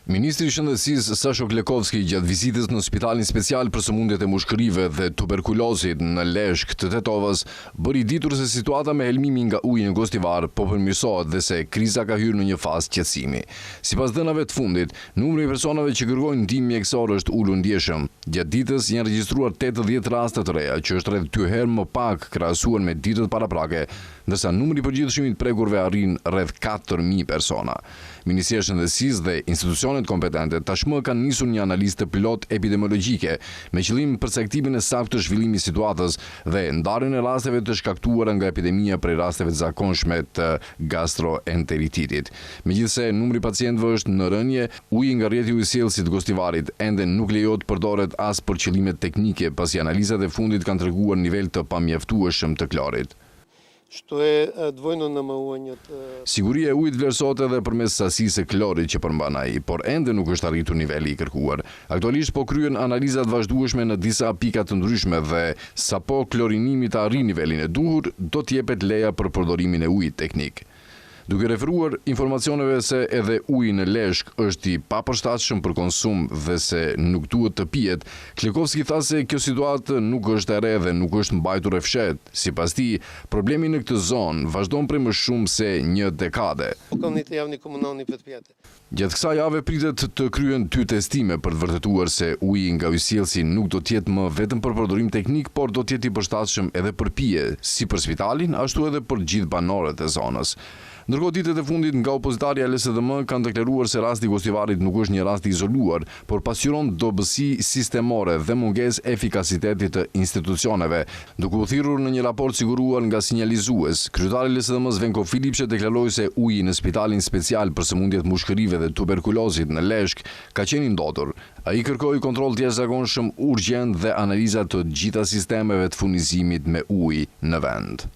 Ministri i Shëndetësisë Sasho Klekovski gjatë vizitës në Spitalin Special për sëmundjet e mushkërive dhe tuberkulozit në Lezhë të Tetovës bëri ditur se situata me helmimin nga uji në Gostivar po përmirësohet dhe se kriza ka hyrë në një fazë qetësimi. Sipas dhënave të fundit, numri i personave që kërkojnë ndihmë mjekësore është ulur ndjeshëm. Gjatë ditës janë regjistruar 80 raste të reja, që është rreth 2 herë më pak krahasuar me ditët paraprake, ndërsa numri i përgjithshëm i prekurve arrin rreth 4000 persona. Ministria e Shëndetësisë dhe institucionet kompetente tashmë kanë nisur një analizë të pilot epidemiologjike me qëllim përcaktimin e saktë të zhvillimit të situatës dhe ndarjen e rasteve të shkaktuara nga epidemia prej rasteve të zakonshme të gastroenterititit. Megjithse numri i pacientëve është në rënje, uji nga rrjeti ujësjellësit të Gostivarit ende nuk lejohet përdoret as për qëllime teknike, pasi analizat e fundit kanë treguar nivel të pamjaftueshëm të klorit. Siguria e ujit vlerësohet edhe përmes sasisë së klorit që përmban ai, por ende nuk është arritur niveli i kërkuar. Aktualisht po kryen analizat vazhdueshme në disa pika të ndryshme dhe sapo klorinimi të arrijë nivelin e duhur, do të jepet leja për përdorimin e ujit teknik. Duke referuar informacioneve se edhe uji në Lezhë është i papërshtatshëm për konsum dhe se nuk duhet të pihet, Klekovski tha se kjo situatë nuk është e re dhe nuk është mbajtur e fshehtë. Sipas tij, problemi në këtë zonë vazhdon prej më shumë se një dekade. Gjatë kësaj jave pritet të kryen 2 testime për të vërtetuar se uji nga ujësjellësi nuk do të jetë më vetëm për përdorim teknik, por do të jetë i përshtatshëm edhe për pije, si për spitalin, ashtu edhe për gjithë banorët e zonës. Ndërkohë ditët e fundit nga opozitarja e LSDM kanë deklaruar se rasti i Gostivarit nuk është një rast i izoluar, por pasqyron dobësi sistemore dhe mungesë efikasiteti të institucioneve. Duke u thirrur në një raport siguruar nga sinjalizues, kryetari i LSDM Venko Filipçe deklaroi se uji në Spitalin Special për sëmundjet mushkërive dhe tuberkulozit në Lezhë ka qenë i ndotur. Ai kërkoi kontroll të jashtëzakonshëm urgjent dhe analiza të gjitha sistemeve të furnizimit me ujë në vend.